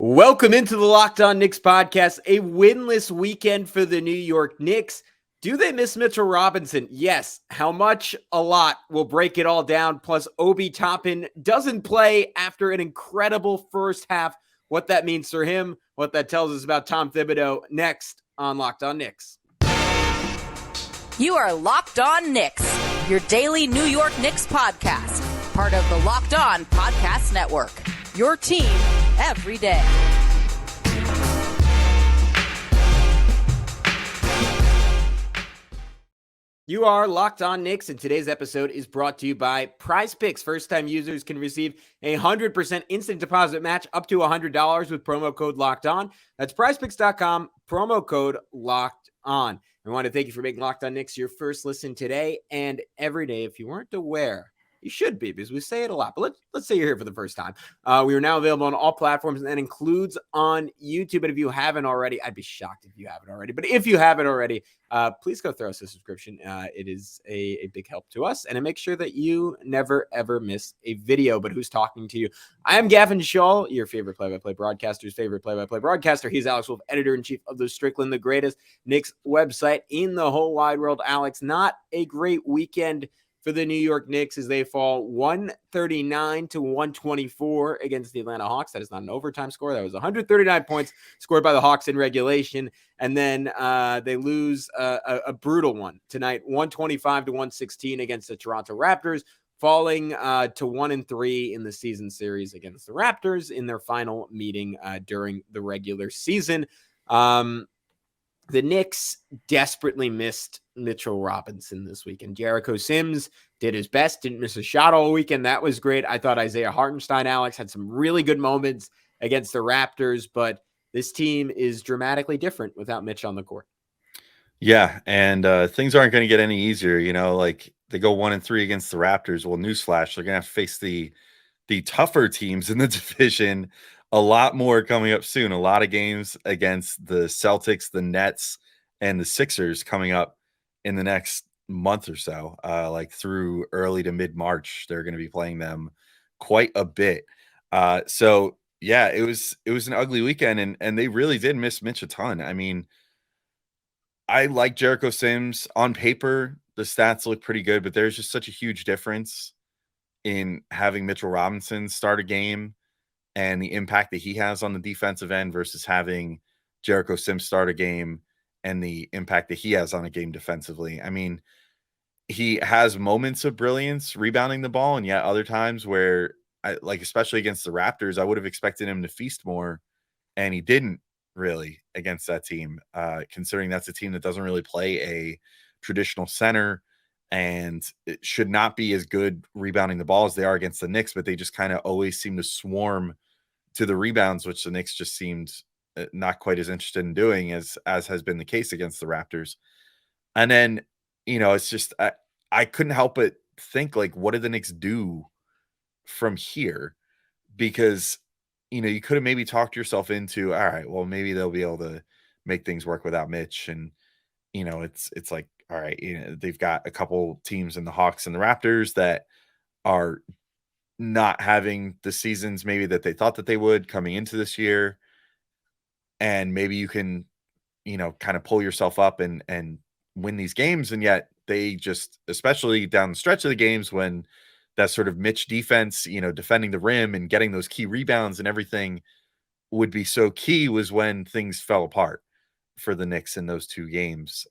Welcome into the Locked On Knicks podcast. A winless weekend for the New York Knicks. Do they miss Mitchell Robinson? Yes. How much? A lot. We'll break it all down. Plus, Obi Toppin doesn't play after an incredible first half. What that means for him, what that tells us about Tom Thibodeau. Next on Locked On Knicks. You are Locked On Knicks, your daily New York Knicks podcast. Part of the Locked On Podcast Network. Your team every day. You are Locked On Knicks, and today's episode is brought to you by PrizePicks. First-time users can receive a 100% instant deposit match up to $100 with promo code Locked On. That's PrizePicks.com, promo code Locked On. I want to thank you for making Locked On Knicks your first listen today and every day. If you weren't aware, you should be, because we say it a lot. But let's say you're here for the first time. We are now available on all platforms, and that includes on YouTube. But if you haven't already, I'd be shocked if you haven't already. But if you haven't already, please go throw us a subscription. It is a big help to us, and it makes sure that you never, ever miss a video. But who's talking to you? I am Gavin, Schall, your favorite play-by-play broadcaster's favorite play-by-play broadcaster. He's Alex Wolfe, editor-in-chief of the Strickland, the greatest Knicks website in the whole wide world. Alex, not a great weekend for the New York Knicks as they fall 139 to 124 against the Atlanta Hawks. That is not an overtime score. That was 139 points scored by the Hawks in regulation. And then they lose a brutal one tonight, 125 to 116 against the Toronto Raptors, falling to 1-3 in the season series against the Raptors in their final meeting during the regular season. The Knicks desperately missed Mitchell Robinson this weekend. Jericho Sims did his best, didn't miss a shot all weekend. That was great. I thought Isaiah Hartenstein, Alex, had some really good moments against the Raptors, but this team is dramatically different without Mitch on the court. Yeah, and things aren't going to get any easier. You know, like they go 1-3 against the Raptors. Well, newsflash, they're going to have to face the tougher teams in the division. A lot more coming up soon. A lot of games against the Celtics, the Nets, and the Sixers coming up in the next month or so. Like through early to mid-March, they're going to be playing them quite a bit. So yeah, it was an ugly weekend, and they really did miss Mitch a ton. I mean, I like Jericho Sims on paper. The stats look pretty good, but there's just such a huge difference in having Mitchell Robinson start a game and the impact that he has on the defensive end versus having Jericho Sims start a game and the impact that he has on a game defensively. I mean, he has moments of brilliance rebounding the ball, and yet other times where, especially against the Raptors, I would have expected him to feast more, and he didn't really against that team, considering that's a team that doesn't really play a traditional center, and it should not be as good rebounding the ball as they are against the Knicks, but they just kind of always seem to swarm to the rebounds, which the Knicks just seemed not quite as interested in doing as has been the case against the Raptors. And then, it's just, I couldn't help but think, like, what did the Knicks do from here? Because, you could have maybe talked yourself into, all right, well, maybe they'll be able to make things work without Mitch. And, it's like, all right, they've got a couple teams in the Hawks and the Raptors that are not having the seasons maybe that they thought that they would coming into this year. And maybe you can, kind of pull yourself up and win these games. And yet they just, especially down the stretch of the games when that sort of Mitch defense, defending the rim and getting those key rebounds and everything would be so key, was when things fell apart for the Knicks in those two games.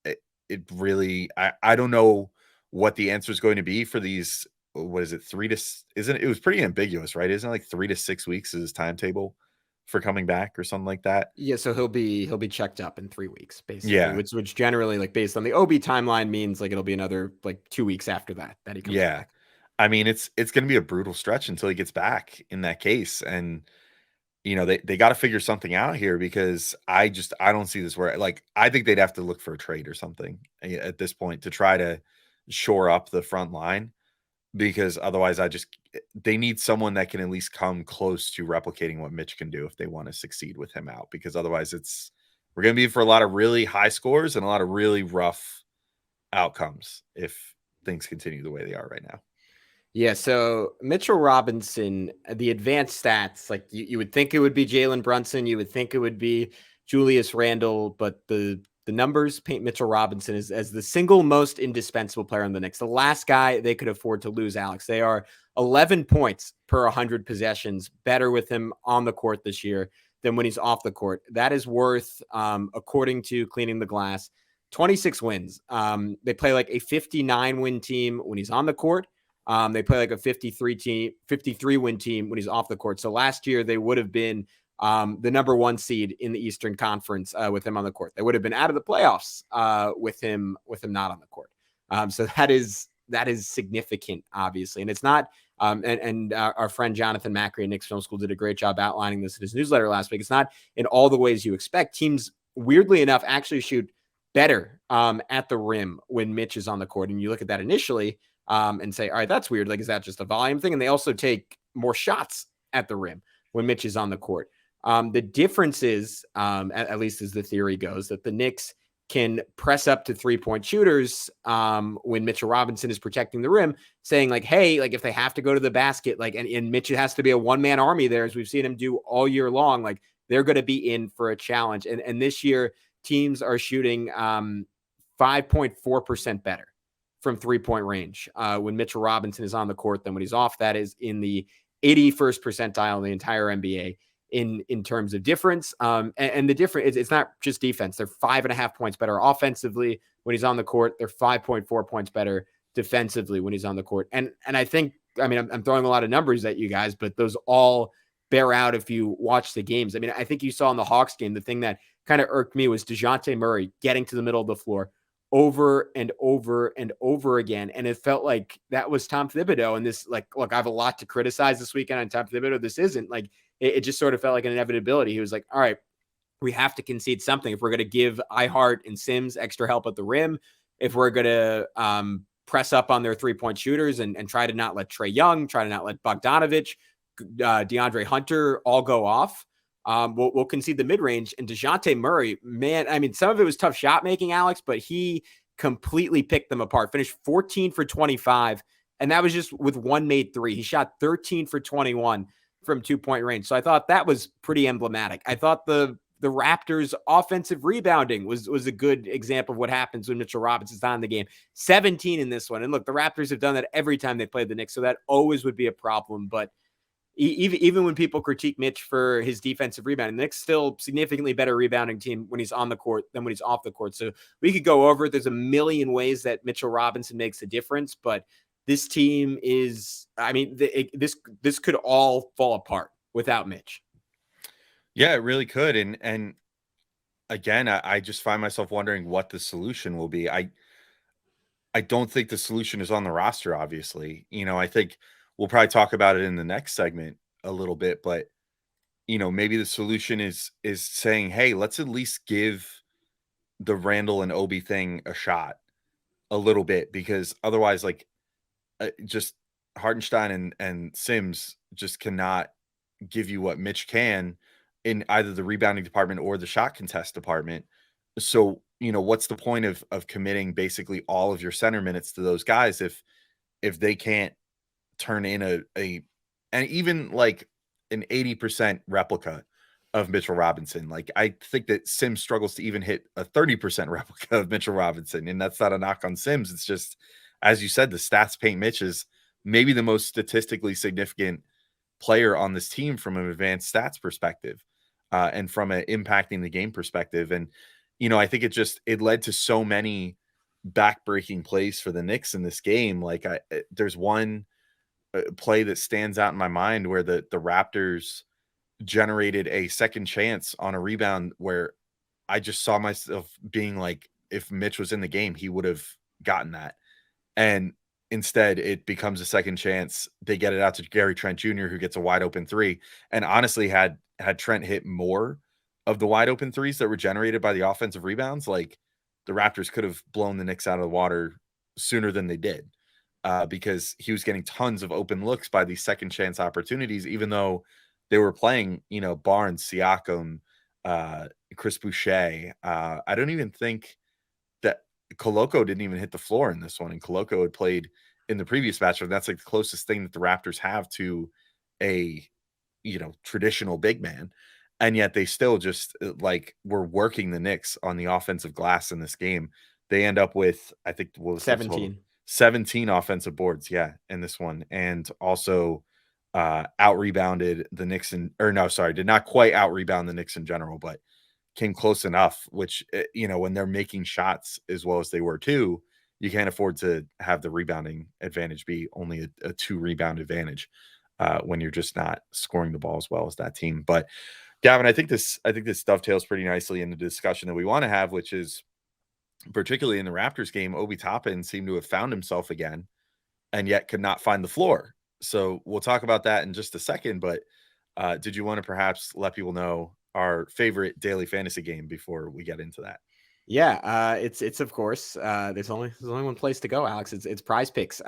It really, I don't know what the answer is going to be for these. What is it? It was pretty ambiguous, right? Isn't it like 3 to 6 weeks is his timetable for coming back or something like that? Yeah, so he'll be checked up in 3 weeks, basically. Yeah. Which generally, like, based on the Obi timeline, means like it'll be another like 2 weeks after that he comes back. I mean, it's going to be a brutal stretch until he gets back in that case. And, they got to figure something out here, because I don't see this where, like, I think they'd have to look for a trade or something at this point to try to shore up the front line, because otherwise they need someone that can at least come close to replicating what Mitch can do if they want to succeed with him out, because otherwise we're going to be for a lot of really high scores and a lot of really rough outcomes if things continue the way they are right now. Yeah, so Mitchell Robinson, the advanced stats, like you would think it would be Jalen Brunson, you would think it would be Julius Randle, but the numbers paint Mitchell Robinson as the single most indispensable player on the Knicks. The last guy they could afford to lose, Alex. They are 11 points per 100 possessions better with him on the court this year than when he's off the court. That is worth, according to Cleaning the Glass, 26 wins. They play like a 59 win team when he's on the court. They play like a 53 win team when he's off the court. So last year they would have been the number 1 seed in the Eastern Conference with him on the court. They would have been out of the playoffs with him not on the court. So that is significant, obviously, and it's not. And our friend Jonathan Macri at Knicks Film School did a great job outlining this in his newsletter last week. It's not in all the ways you expect. Teams, weirdly enough, actually shoot better at the rim when Mitch is on the court, and you look at that initially. And say, all right, that's weird. Like, is that just a volume thing? And they also take more shots at the rim when Mitch is on the court. The difference is, at least as the theory goes, that the Knicks can press up to 3-point shooters when Mitchell Robinson is protecting the rim, saying like, hey, like if they have to go to the basket, like, and Mitch has to be a one-man army there, as we've seen him do all year long, like they're going to be in for a challenge. And this year, teams are shooting 5.4% better from 3-point range when Mitchell Robinson is on the court than when he's off. That is in the 81st percentile in the entire NBA in terms of difference. And the difference, it's not just defense. They're 5.5 points better offensively when he's on the court. They're 5.4 points better defensively when he's on the court. And I think, I mean, I'm throwing a lot of numbers at you guys, but those all bear out if you watch the games. I mean, I think you saw in the Hawks game, the thing that kind of irked me was DeJounte Murray getting to the middle of the floor over and over and over again. And it felt like that was Tom Thibodeau. And this, like, look, I have a lot to criticize this weekend on Tom Thibodeau. This isn't like, it just sort of felt like an inevitability. He was like, all right, we have to concede something. If we're going to give Ihart and Sims extra help at the rim, if we're going to press up on their 3-point shooters and try to not let Trae Young, try to not let Bogdanovich, DeAndre Hunter all go off, we'll concede the mid-range. And DeJounte Murray, man, I mean, some of it was tough shot making, Alex, but he completely picked them apart. Finished 14 for 25, and that was just with one made three. He shot 13 for 21 from 2-point range. So I thought that was pretty emblematic. I thought the Raptors' offensive rebounding was a good example of what happens when Mitchell Robinson's not in the game. 17 in this one. And look, the Raptors have done that every time they played the Knicks, so that always would be a problem. But even when people critique Mitch for his defensive rebounding, the Knicks still significantly better rebounding team when he's on the court than when he's off the court. So we could go over it. There's a million ways that Mitchell Robinson makes a difference, but this team is, I mean, this could all fall apart without Mitch. Yeah, it really could. And again, I just find myself wondering what the solution will be. I don't think the solution is on the roster, obviously. You know, I think we'll probably talk about it in the next segment a little bit, but you know, maybe the solution is saying, hey, let's at least give the Randall and Obi thing a shot a little bit, because otherwise, like, just Hartenstein and Sims just cannot give you what Mitch can in either the rebounding department or the shot contest department. So, you know, what's the point of committing basically all of your center minutes to those guys if they can't turn in a and even like an 80% replica of Mitchell Robinson? Like, I think that Sims struggles to even hit a 30% replica of Mitchell Robinson, and that's not a knock on Sims. It's just, as you said, the stats paint Mitch as maybe the most statistically significant player on this team from an advanced stats perspective, and from an impacting the game perspective. And, you know, I think it led to so many backbreaking plays for the Knicks in this game. Like, there's one play that stands out in my mind where the Raptors generated a second chance on a rebound where I just saw myself being like, if Mitch was in the game, he would have gotten that. And instead, it becomes a second chance. They get it out to Gary Trent Jr., who gets a wide open three. And honestly, had Trent hit more of the wide open threes that were generated by the offensive rebounds, like, the Raptors could have blown the Knicks out of the water sooner than they did, because he was getting tons of open looks by these second chance opportunities, even though they were playing, you know, Barnes, Siakam, Chris Boucher. I don't even think that Koloko didn't even hit the floor in this one, and Koloko had played in the previous matchup. That's like the closest thing that the Raptors have to a, traditional big man. And yet they still just like were working the Knicks on the offensive glass in this game. They end up with, I think, what was 17. 17 offensive boards. Yeah. In this one. And also out rebounded the Knicks did not quite out rebound the Knicks in general, but came close enough, which, when they're making shots as well as they were too, you can't afford to have the rebounding advantage be only a 2 rebound advantage when you're just not scoring the ball as well as that team. But Gavin, I think this dovetails pretty nicely in the discussion that we want to have, which is particularly in the Raptors game, Obi Toppin seemed to have found himself again and yet could not find the floor. So we'll talk about that in just a second. But did you want to perhaps let people know our favorite daily fantasy game before we get into that? Yeah, it's of course. There's only one place to go, Alex. It's PrizePicks.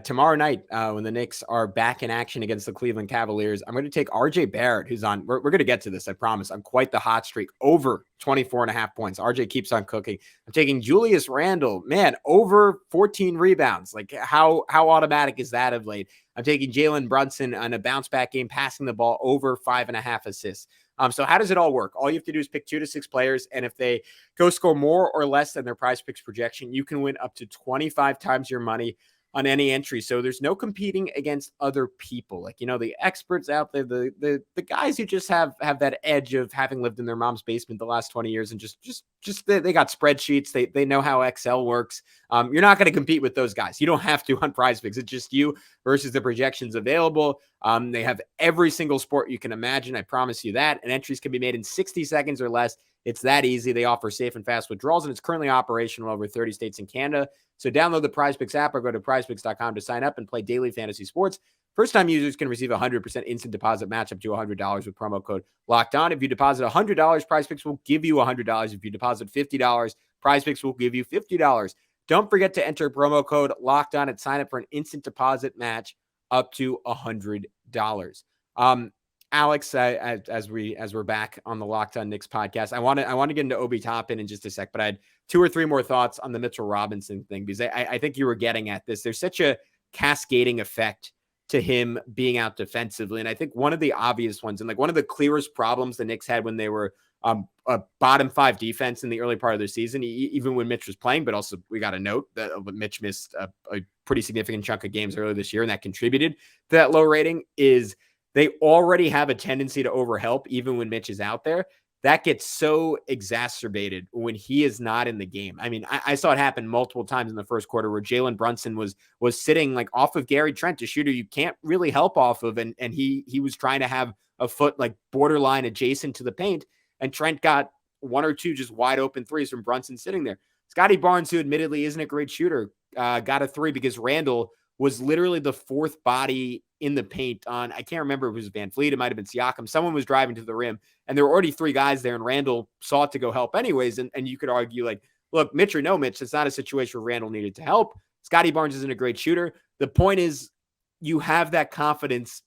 Tomorrow night, when the Knicks are back in action against the Cleveland Cavaliers, I'm going to take RJ Barrett, who's on. We're going to get to this, I promise. On quite the hot streak, over 24.5 points. RJ keeps on cooking. I'm taking Julius Randle, man, over 14 rebounds. Like how automatic is that of late? I'm taking Jalen Brunson on a bounce back game, passing the ball, over 5.5 assists. So how does it all work? All you have to do is pick 2 to 6 players, and if they go score more or less than their PrizePicks projection, you can win up to 25 times your money on any entry. So there's no competing against other people. Like, the experts out there, the guys who just have that edge of having lived in their mom's basement the last 20 years and just they got spreadsheets. They know how Excel works. You're not going to compete with those guys. You don't have to on PrizePicks. It's just you versus the projections available. They have every single sport you can imagine. I promise you that. And entries can be made in 60 seconds or less. It's that easy. They offer safe and fast withdrawals, and it's currently operational over 30 states and Canada. So download the PrizePicks app or go to prizepicks.com to sign up and play daily fantasy sports. First-time users can receive a 100% instant deposit match up to $100 with promo code LOCKEDON. If you deposit $100, PrizePicks will give you $100. If you deposit $50, PrizePicks will give you $50. Don't forget to enter promo code LOCKEDON and sign up for an instant deposit match up to $100. Alex, as we're back on the Locked On Knicks podcast, I want to get into Obi Toppin in just a sec, but I had 2 or 3 more thoughts on the Mitchell Robinson thing, because I think you were getting at this. There's such a cascading effect to him being out defensively, and I think one of the obvious ones, and like one of the clearest problems the Knicks had when they were a bottom 5 defense in the early part of their season, even when Mitch was playing, but also we got to note that Mitch missed a pretty significant chunk of games earlier this year, and that contributed to that low rating, is they already have a tendency to overhelp even when Mitch is out there. That gets so exacerbated when he is not in the game. I mean, I saw it happen multiple times in the first quarter where Jalen Brunson was sitting like off of Gary Trent, a shooter you can't really help off of, and he was trying to have a foot like borderline adjacent to the paint, and Trent got 1 or 2 just wide open threes from Brunson sitting there. Scotty Barnes, who admittedly isn't a great shooter, got a 3 because Randle was literally the 4th body in the paint on, I can't remember if it was Van Fleet, it might have been Siakam. Someone was driving to the rim, and there were already 3 guys there, and Randle sought to go help anyways. And you could argue, like, look, Mitch or no Mitch, it's not a situation where Randle needed to help. Scotty Barnes isn't a great shooter. The point is, you have that confidence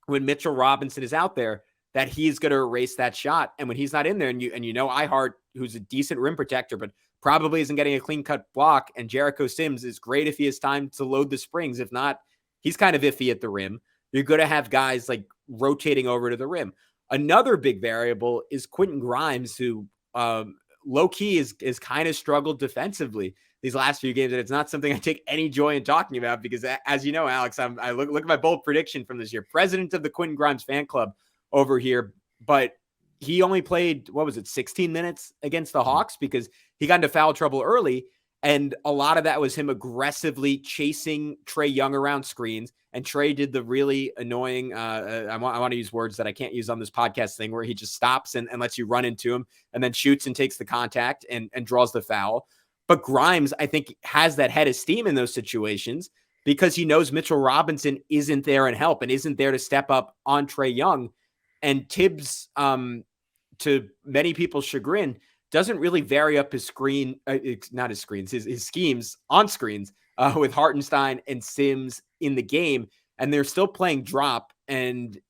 when Mitchell Robinson is out there that he's going to erase that shot. And when he's not in there, and Ihart, who's a decent rim protector, but probably isn't getting a clean-cut block, and Jericho Sims is great if he has time to load the springs. If not, he's kind of iffy at the rim. You're going to have guys like rotating over to the rim. Another big variable is Quentin Grimes, who low-key is kind of struggled defensively these last few games, and it's not something I take any joy in talking about because, as you know, Alex, I look at my bold prediction from this year, president of the Quentin Grimes fan club over here, but he only played, 16 minutes against the Hawks because he got into foul trouble early. And a lot of that was him aggressively chasing Trae Young around screens. And Trae did the really annoying, I want to use words that I can't use on this podcast thing, where he just stops and lets you run into him and then shoots and takes the contact and draws the foul. But Grimes, I think, has that head of steam in those situations because he knows Mitchell Robinson isn't there and help and isn't there to step up on Trae Young. And Tibbs, to many people's chagrin, doesn't really vary up his screen, not his screens, his schemes on screens with Hartenstein and Sims in the game. And they're still playing drop. And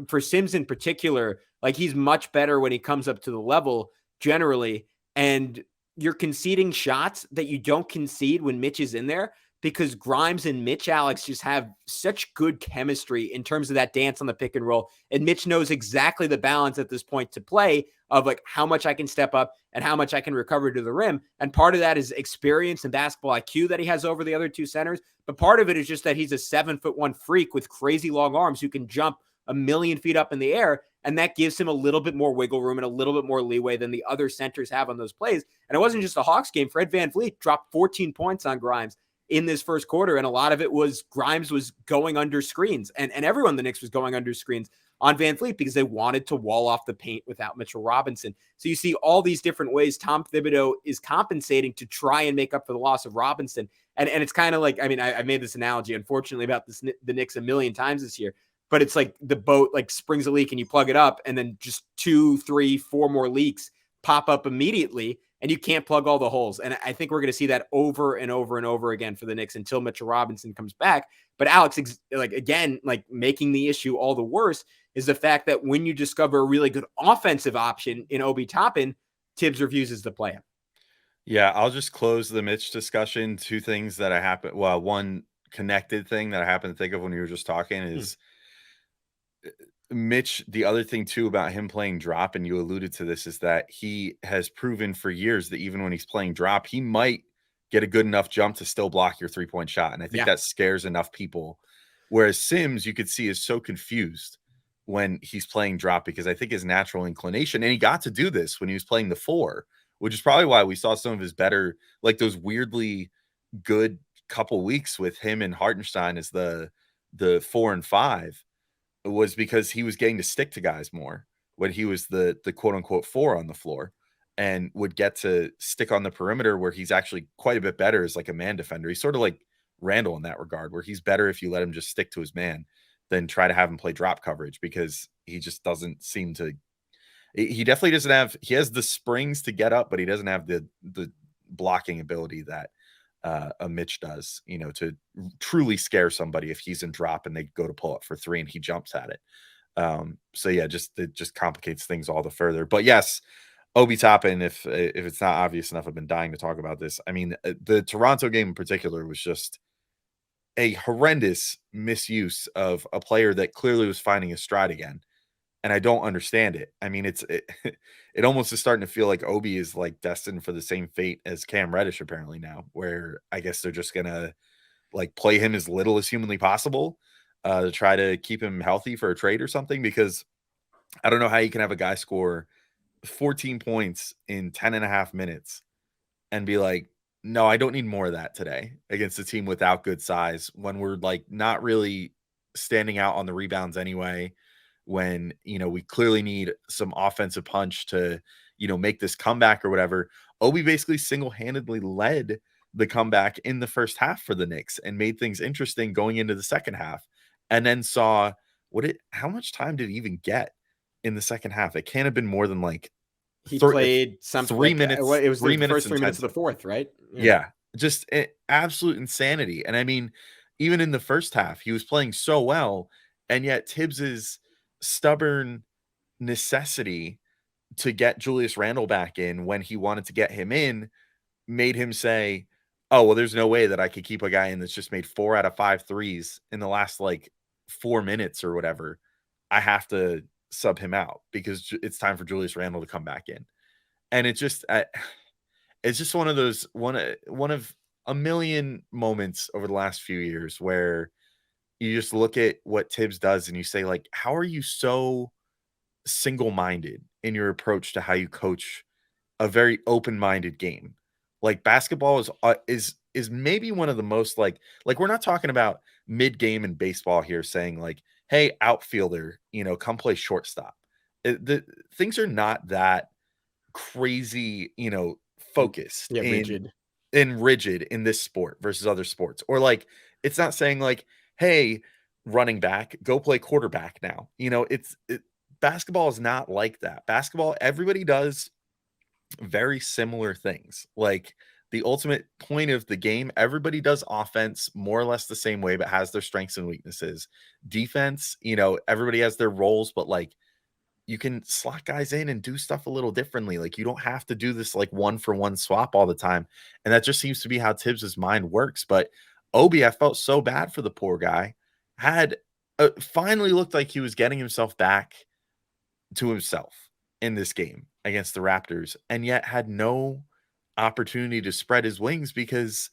for Sims in particular, like, he's much better when he comes up to the level generally. And you're conceding shots that you don't concede when Mitch is in there because Grimes and Mitch, Alex, just have such good chemistry in terms of that dance on the pick and roll. And Mitch knows exactly the balance at this point to play of like how much I can step up and how much I can recover to the rim. And part of that is experience and basketball IQ that he has over the other two centers. But part of it is just that he's a 7'1" freak with crazy long arms who can jump a million feet up in the air. And that gives him a little bit more wiggle room and a little bit more leeway than the other centers have on those plays. And it wasn't just a Hawks game. Fred VanVleet dropped 14 points on Grimes in this first quarter. And a lot of it was Grimes was going under screens. And everyone in the Knicks was going under screens on VanVleet because they wanted to wall off the paint without Mitchell Robinson. So you see all these different ways Tom Thibodeau is compensating to try and make up for the loss of Robinson. And it's kind of like, I mean, I made this analogy, unfortunately, about the Knicks a million times this year. But it's like the boat like springs a leak and you plug it up and then just 2, 3, 4 more leaks pop up immediately and you can't plug all the holes. And I think we're going to see that over and over and over again for the Knicks until Mitchell Robinson comes back. But Alex, like again, like making the issue all the worse is the fact that when you discover a really good offensive option in Obi Toppin, Tibbs refuses to play him. Yeah, I'll just close the Mitch discussion. Two things that I happen. Well, one connected thing that I happened to think of when you were just talking is Mitch. The other thing too about him playing drop, and you alluded to this, is that he has proven for years that even when he's playing drop, he might get a good enough jump to still block your 3-point shot. And I think that scares enough people. Whereas Sims, you could see, is so confused when he's playing drop because I think his natural inclination, and he got to do this when he was playing the 4, which is probably why we saw some of his better, like those weirdly good couple weeks with him and Hartenstein as the 4 and 5, was because he was getting to stick to guys more when he was the quote unquote 4 on the floor and would get to stick on the perimeter where he's actually quite a bit better as like a man defender. He's sort of like Randall in that regard, where he's better if you let him just stick to his man than try to have him play drop coverage, because he just doesn't seem to, he definitely doesn't have, he has the springs to get up, but he doesn't have the blocking ability that a Mitch does, you know, to truly scare somebody if he's in drop and they go to pull up for 3 and he jumps at it. So yeah, it just complicates things all the further. But yes, Obi Toppin, if it's not obvious enough, I've been dying to talk about this. I mean, the Toronto game in particular was just a horrendous misuse of a player that clearly was finding his stride again. And I don't understand it. I mean, it almost is starting to feel like Obi is like destined for the same fate as Cam Reddish apparently now, where I guess they're just going to like play him as little as humanly possible to try to keep him healthy for a trade or something, because I don't know how you can have a guy score 14 points in 10 and a half minutes and be like, no, I don't need more of that today against a team without good size, when we're like not really standing out on the rebounds anyway, when, you know, we clearly need some offensive punch to, you know, make this comeback or whatever. Obi basically single-handedly led the comeback in the first half for the Knicks and made things interesting going into the second half, and then saw how much time did he even get in the second half? It can't have been more than like he played something 3 minutes. It was 3 the minutes first 3 minutes of the fourth, right? Yeah, just absolute insanity. And I mean, even in the first half, he was playing so well, and yet Tibbs's stubborn necessity to get Julius Randle back in when he wanted to get him in made him say, oh, well, there's no way that I could keep a guy in that's just made 4 out of 5 threes in the last like 4 minutes or whatever. I have to sub him out because it's time for Julius Randle to come back in. And it's just one of those one of a million moments over the last few years where you just look at what Tibbs does and you say, like, how are you so single-minded in your approach to how you coach a very open-minded game? Like, basketball is maybe one of the most like we're not talking about mid-game in baseball here saying like, hey, outfielder, you know, come play shortstop. The things are not that crazy, you know, focused rigid in this sport versus other sports. Or like, it's not saying like, hey, running back, go play quarterback now. You know, basketball is not like that. Basketball, everybody does very similar things. Like, the ultimate point of the game, everybody does offense more or less the same way, but has their strengths and weaknesses. Defense, you know, everybody has their roles, but like, you can slot guys in and do stuff a little differently. Like, you don't have to do this like 1-for-1 swap all the time. And that just seems to be how Tibbs's mind works. But Obi, I felt so bad for the poor guy, had finally looked like he was getting himself back to himself in this game against the Raptors, and yet had no opportunity to spread his wings because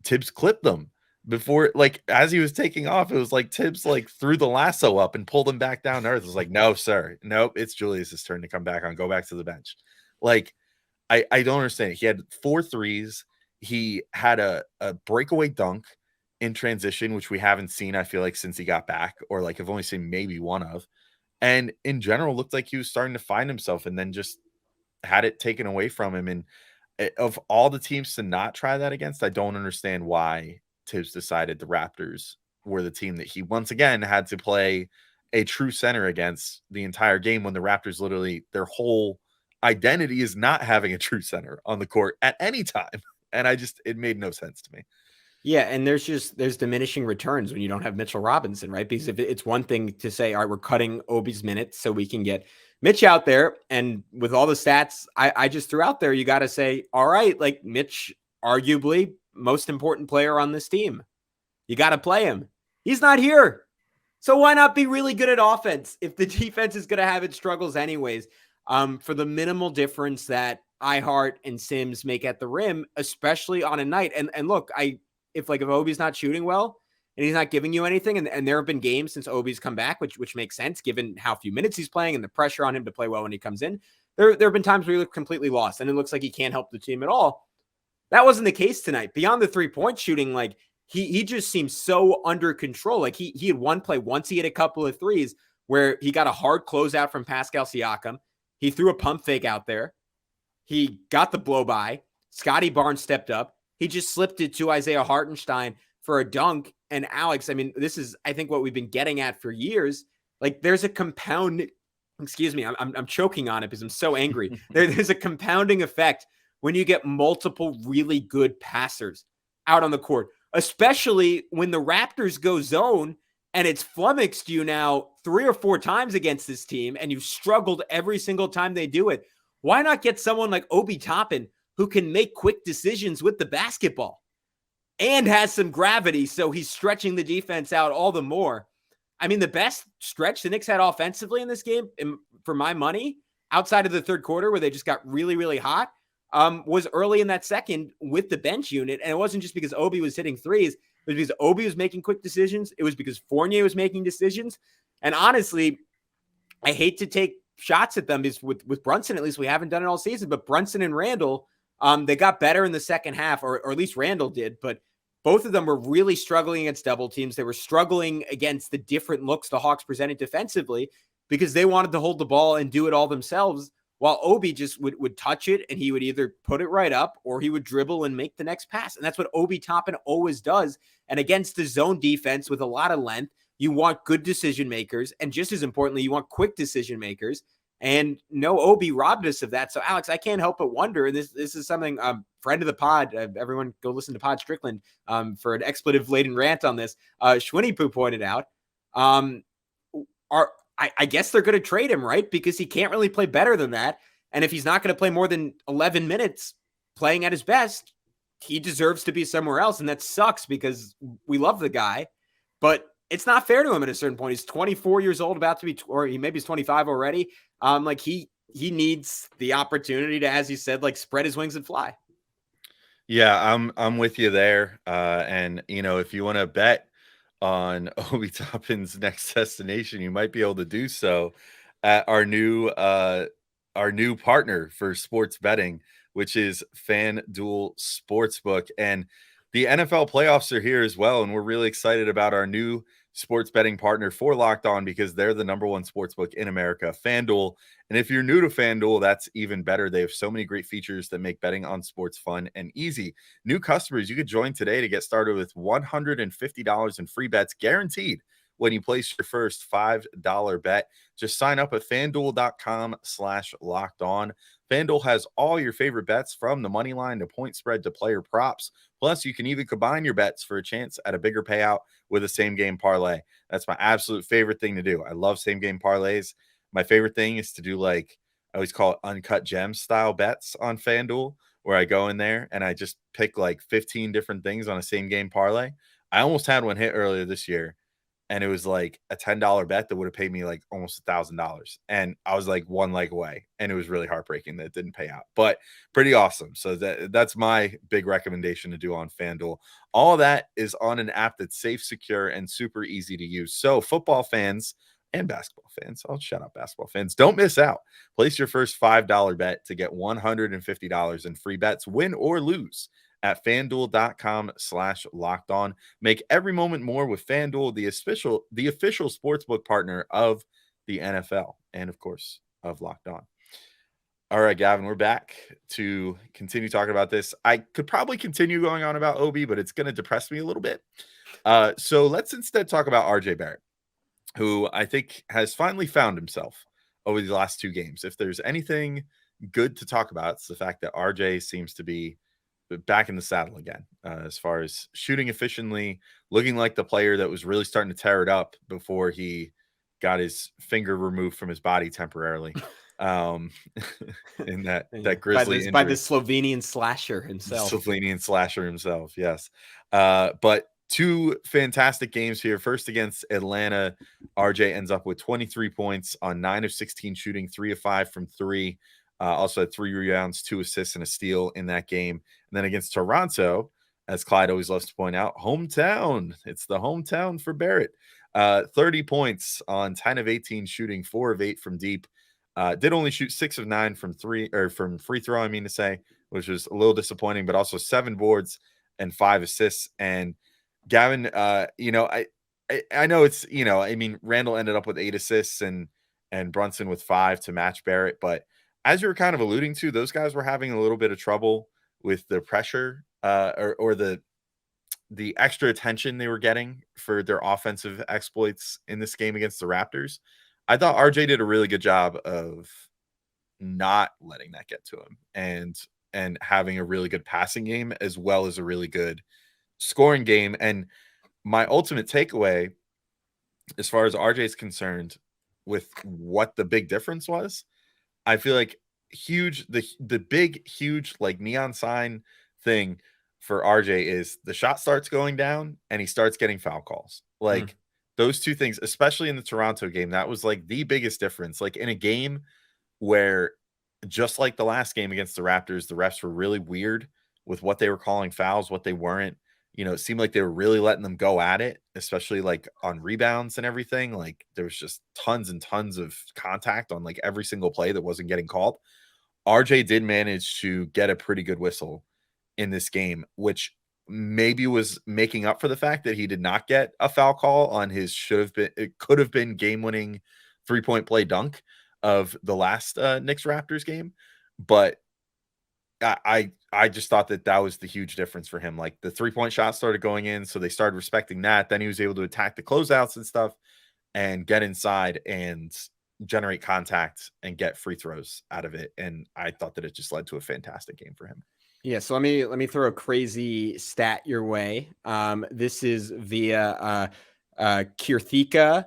Tibbs clipped them before, like, as he was taking off. It was like Tibbs like threw the lasso up and pulled him back down to earth. It was like, no, sir, nope, it's Julius's turn to come back on. Go back to the bench. Like, I don't understand it. He had 4 threes. He had a breakaway dunk in transition, which we haven't seen, I feel like, since he got back, or like I've only seen maybe one of. And in general, looked like he was starting to find himself, and then just had it taken away from him. And of all the teams to not try that against, I don't understand why Tibbs decided the Raptors were the team that he once again had to play a true center against the entire game, when the Raptors literally, their whole identity is not having a true center on the court at any time. And it made no sense to me. Yeah, and there's diminishing returns when you don't have Mitchell Robinson, right? Because if it's one thing to say, all right, we're cutting Obi's minutes so we can get Mitch out there, and with all the stats I just threw out there, you got to say, all right, like, Mitch, arguably most important player on this team. You got to play him. He's not here. So why not be really good at offense if the defense is going to have its struggles anyways? For the minimal difference that iHeart and Sims make at the rim, especially on a night. And look, if Obi's not shooting well and he's not giving you anything, and there have been games since Obi's come back, which makes sense given how few minutes he's playing and the pressure on him to play well when he comes in. There have been times where he looked completely lost and it looks like he can't help the team at all. That wasn't the case tonight. Beyond the 3-point shooting, like, he just seems so under control. Like, he had one play once, he hit a couple of threes where he got a hard closeout from Pascal Siakam. He threw a pump fake out there. He got the blow by. Scotty Barnes stepped up. He just slipped it to Isaiah Hartenstein for a dunk. And Alex, I mean, this is, I think, what we've been getting at for years. Like, there's a compound, excuse me, I'm choking on it because I'm so angry. There's a compounding effect when you get multiple really good passers out on the court, especially when the Raptors go zone and it's flummoxed you now 3 or 4 times against this team, and you've struggled every single time they do it. Why not get someone like Obi Toppin, who can make quick decisions with the basketball and has some gravity, so he's stretching the defense out all the more? I mean, the best stretch the Knicks had offensively in this game, for my money, outside of the third quarter where they just got really, really hot, was early in that second with the bench unit. And it wasn't just because Obi was hitting threes. It was because Obi was making quick decisions. It was because Fournier was making decisions. And honestly, I hate to take shots at them because with Brunson, at least we haven't done it all season, but Brunson and Randall, they got better in the second half, or at least Randall did, but both of them were really struggling against double teams. They were struggling against the different looks the Hawks presented defensively because they wanted to hold the ball and do it all themselves, while Obi just would touch it and he would either put it right up or he would dribble and make the next pass. And that's what Obi Toppin always does. And against the zone defense with a lot of length, you want good decision makers. And just as importantly, you want quick decision makers. And no, Obi robbed us of that. So, Alex, I can't help but wonder, and this is something, friend of the pod, everyone go listen to Pod Strickland for an expletive-laden rant on this. Schwinny Poo pointed out, I guess they're going to trade him, right? Because he can't really play better than that. And if he's not going to play more than 11 minutes playing at his best, he deserves to be somewhere else. And that sucks because we love the guy, but it's not fair to him at a certain point. He's 24 years old, about to be, or he maybe he's 25 already. Like he needs the opportunity to, as you said, like, spread his wings and fly. Yeah, I'm with you there. And if you want to bet on Obi Toppin's next destination, you might be able to do so at our new partner for sports betting, which is FanDuel Sportsbook. And the NFL playoffs are here as well, and we're really excited about our new sports betting partner for Locked On because they're the #1 sportsbook in America, FanDuel. And if you're new to FanDuel, that's even better. They have so many great features that make betting on sports fun and easy. New customers, you could join today to get started with $150 in free bets guaranteed when you place your first $5 bet. Just sign up at FanDuel.com/lockedon. FanDuel has all your favorite bets, from the money line to point spread to player props. Plus, you can even combine your bets for a chance at a bigger payout with a same-game parlay. That's my absolute favorite thing to do. I love same-game parlays. My favorite thing is to do, like, I always call it uncut gems style bets on FanDuel, where I go in there and I just pick like 15 different things on a same-game parlay. I almost had one hit earlier this year, and it was like a $10 bet that would have paid me like almost $1,000. And I was like one leg away, and it was really heartbreaking that it didn't pay out, but pretty awesome. So that's my big recommendation to do on FanDuel. All of that is on an app that's safe, secure, and super easy to use. So football fans and basketball fans, I'll shout out basketball fans, don't miss out. Place your first $5 bet to get $150 in free bets, win or lose, at FanDuel.com/locked on. Make every moment more with FanDuel, the official sportsbook partner of the NFL, and of course of Locked On. All right, Gavin, we're back to continue talking about this. I could probably continue going on about Obi, but it's going to depress me a little bit. So let's instead talk about RJ Barrett, who I think has finally found himself over the last 2 games. If there's anything good to talk about, it's the fact that RJ seems to be back in the saddle again, as far as shooting efficiently, looking like the player that was really starting to tear it up before he got his finger removed from his body temporarily. In that Grizzly injury. By the Slovenian slasher himself. Yes. But 2 fantastic games here. First against Atlanta, RJ ends up with 23 points on 9 of 16 shooting, 3 of 5 from 3. Also had 3 rebounds, 2 assists, and a steal in that game. And then against Toronto, as Clyde always loves to point out, hometown. It's the hometown for Barrett. 30 points on 10 of 18 shooting, 4 of 8 from deep. Did only shoot 6 of 9 from free throw, which was a little disappointing, but also 7 boards and 5 assists. And Gavin, I know it's, Randall ended up with 8 assists and Brunson with 5 to match Barrett, but as you were kind of alluding to, those guys were having a little bit of trouble with the pressure or the extra attention they were getting for their offensive exploits in this game against the Raptors. I thought RJ did a really good job of not letting that get to him and having a really good passing game as well as a really good scoring game. And my ultimate takeaway, as far as RJ is concerned, with what the big difference was, I feel like the big, huge, like neon sign thing for RJ is the shot starts going down and he starts getting foul calls. Like those 2 things, especially in the Toronto game, that was like the biggest difference. Like in a game where, just like the last game against the Raptors, the refs were really weird with what they were calling fouls, what they weren't. It seemed like they were really letting them go at it, especially like on rebounds and everything. Like there was just tons and tons of contact on like every single play that wasn't getting called. RJ did manage to get a pretty good whistle in this game, which maybe was making up for the fact that he did not get a foul call on his could have been game-winning 3-point play dunk of the last Knicks Raptors game. But I just thought that was the huge difference for him. Like the 3-point shot started going in, so they started respecting that. Then he was able to attack the closeouts and stuff and get inside and generate contact and get free throws out of it. And I thought that it just led to a fantastic game for him. Yeah, so let me throw a crazy stat your way. This is via Kirthika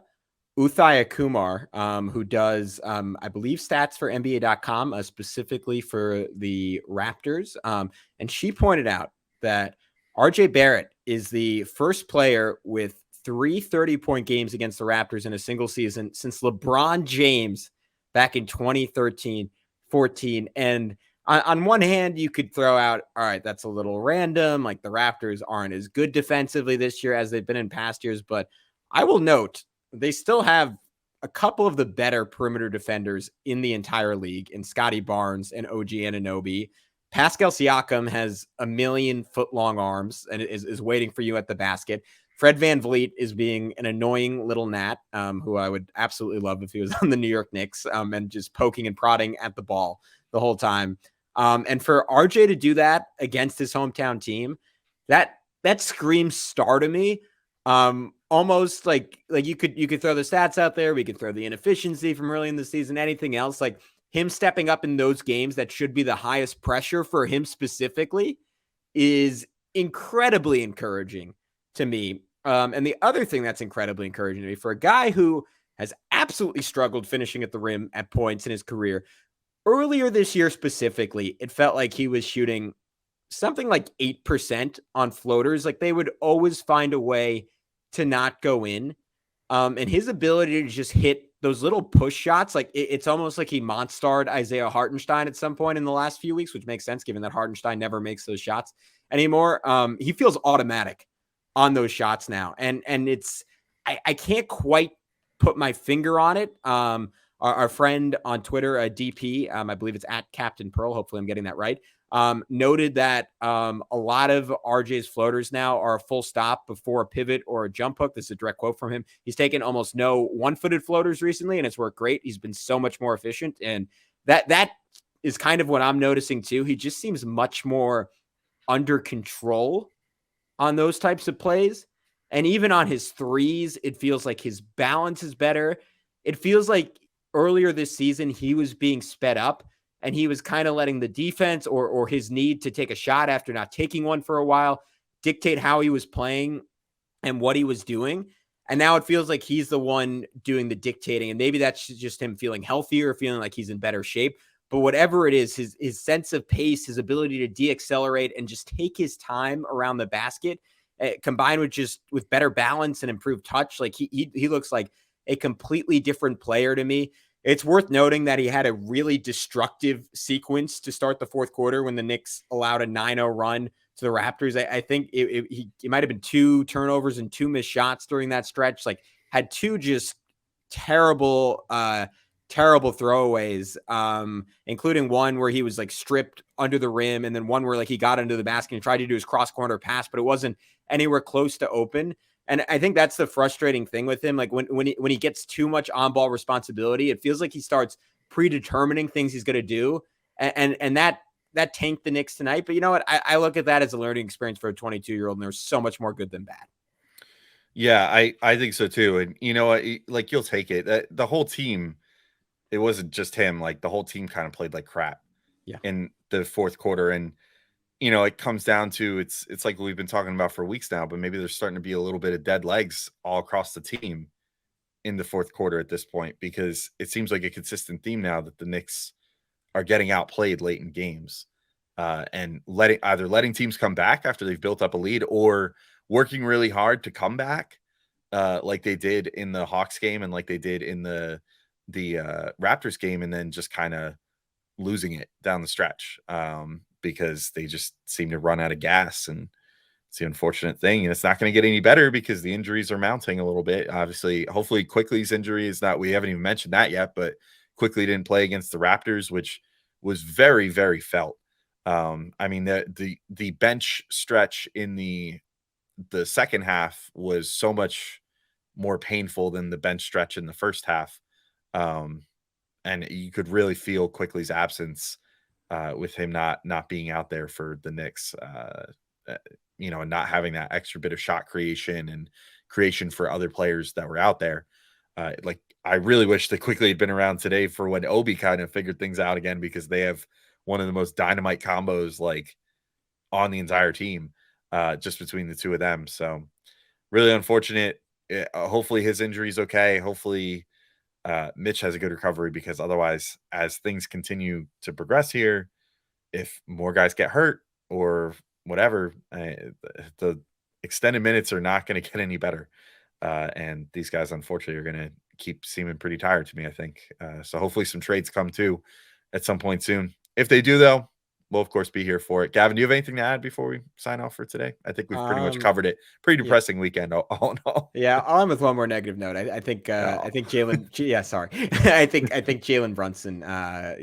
Uthaya Kumar, who does, I believe, stats for NBA.com, specifically for the Raptors. And she pointed out that RJ Barrett is the first player with 3 30-point games against the Raptors in a single season since LeBron James back in 2013-14. And on one hand, you could throw out, all right, that's a little random. Like the Raptors aren't as good defensively this year as they've been in past years. But I will note they still have a couple of the better perimeter defenders in the entire league in Scotty Barnes and OG Anunoby. Pascal Siakam has 1,000,000-foot-long arms and is waiting for you at the basket. Fred VanVleet is being an annoying little gnat, who I would absolutely love if he was on the New York Knicks, and just poking and prodding at the ball the whole time. And for RJ to do that against his hometown team, that screams star to me. Almost like you could throw the stats out there. We could throw the inefficiency from early in the season, anything else. Like him stepping up in those games that should be the highest pressure for him specifically is incredibly encouraging to me. And the other thing that's incredibly encouraging to me for a guy who has absolutely struggled finishing at the rim at points in his career, earlier this year specifically, it felt like he was shooting something like 8% on floaters. Like they would always find a way to not go in. And his ability to just hit those little push shots, like it's almost like he monstered Isaiah Hartenstein at some point in the last few weeks, which makes sense given that Hartenstein never makes those shots anymore. He feels automatic on those shots now. And it's, I can't quite put my finger on it. Our friend on Twitter, DP, I believe it's at Captain Pearl. Hopefully I'm getting that right. Noted that a lot of RJ's floaters now are a full stop before a pivot or a jump hook. This is a direct quote from him. He's taken almost no one-footed floaters recently, and it's worked great. He's been so much more efficient, and that is kind of what I'm noticing too. He just seems much more under control on those types of plays. And even on his threes, it feels like his balance is better. It feels like earlier this season, he was being sped up and he was kind of letting the defense or his need to take a shot after not taking one for a while dictate how he was playing and what he was doing. And now it feels like he's the one doing the dictating. And maybe that's just him feeling healthier, feeling like he's in better shape. But whatever it is, his sense of pace, his ability to de-accelerate and just take his time around the basket, combined with better balance and improved touch, like he looks like a completely different player to me. It's worth noting that he had a really destructive sequence to start the fourth quarter when the Knicks allowed a 9-0 run to the Raptors. I think it might have been 2 turnovers and 2 missed shots during that stretch. Like had 2 just terrible throwaways, including one where he was like stripped under the rim, and then one where like he got into the basket and tried to do his cross corner pass, but it wasn't anywhere close to open. And I think that's the frustrating thing with him. Like when he gets too much on ball responsibility, it feels like he starts predetermining things he's going to do, and that tanked the Knicks tonight. But you know what? I look at that as a learning experience for a 22-year-old, and there's so much more good than bad. Yeah, I think so too. And you know what? Like you'll take it. The whole team. It wasn't just him. Like the whole team kind of played like crap in the fourth quarter. And, you know, it comes down to, it's like we've been talking about for weeks now, but maybe there's starting to be a little bit of dead legs all across the team in the fourth quarter at this point, because it seems like a consistent theme now that the Knicks are getting outplayed late in games, and letting teams come back after they've built up a lead, or working really hard to come back, like they did in the Hawks game and like they did in the Raptors game, and then just kind of losing it down the stretch, because they just seem to run out of gas. And it's the unfortunate thing, and it's not going to get any better because the injuries are mounting a little bit. Obviously, hopefully Quickly's injury is not, we haven't even mentioned that yet, but Quickly didn't play against the Raptors, which was very, very felt. I mean, the bench stretch in the second half was so much more painful than the bench stretch in the first half. And you could really feel Quickly's absence, with him not being out there for the Knicks, you know, and not having that extra bit of shot creation and creation for other players that were out there. Like I really wish that Quickly had been around today for when Obi kind of figured things out again, because they have one of the most dynamite combos like on the entire team, just between the two of them. So really unfortunate. Hopefully his injury is okay. Hopefully Mitch has a good recovery, because otherwise, as things continue to progress here, if more guys get hurt or whatever, the extended minutes are not going to get any better. And these guys, unfortunately, are going to keep seeming pretty tired to me, I think. So hopefully some trades come too at some point soon. If they do, though, we'll, of course, be here for it. Gavin, do you have anything to add before we sign off for today? I think we've pretty much covered it. Pretty depressing weekend, all in all. Yeah, I'll end with one more negative note. I think Jalen. Yeah, sorry. I think Jalen Brunson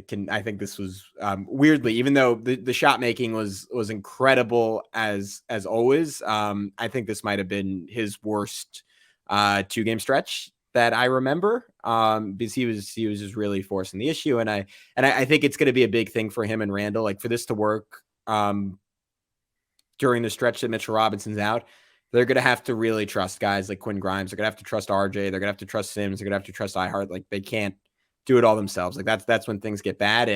can. I think this was weirdly, even though the shot making was incredible as always. I think this might have been his worst 2-game stretch that I remember, because he was just really forcing the issue, and I think it's going to be a big thing for him and Randall, like for this to work during the stretch that Mitchell Robinson's out. They're going to have to really trust guys like Quinn Grimes. They're going to have to trust RJ. They're going to have to trust Sims. They're going to have to trust iHeart. Like they can't do it all themselves. Like that's when things get bad.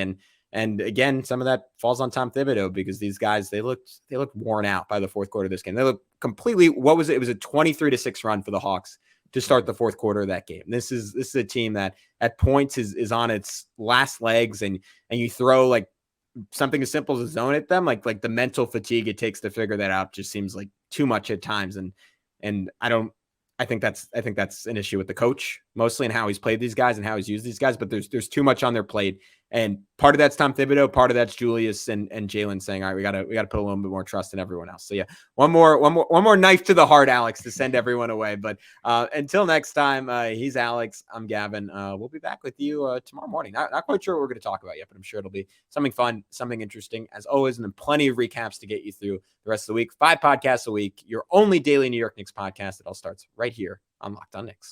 And again, some of that falls on Tom Thibodeau, because these guys, they looked worn out by the fourth quarter of this game. They looked completely, what was it? It was a 23-6 run for the Hawks to start the fourth quarter of that game. This is a team that at points is on its last legs, and you throw like something as simple as a zone at them, like the mental fatigue it takes to figure that out just seems like too much at times. And I think that's an issue with the coach mostly and how he's played these guys and how he's used these guys, but there's too much on their plate. And part of that's Tom Thibodeau, part of that's Julius and Jalen saying, all right, we gotta put a little bit more trust in everyone else. So yeah, one more knife to the heart, Alex, to send everyone away. But until next time, he's Alex. I'm Gavin. We'll be back with you tomorrow morning. Not quite sure what we're going to talk about yet, but I'm sure it'll be something fun, something interesting as always, and then plenty of recaps to get you through the rest of the week. 5 podcasts a week, your only daily New York Knicks podcast. It all starts right here on Locked On Knicks.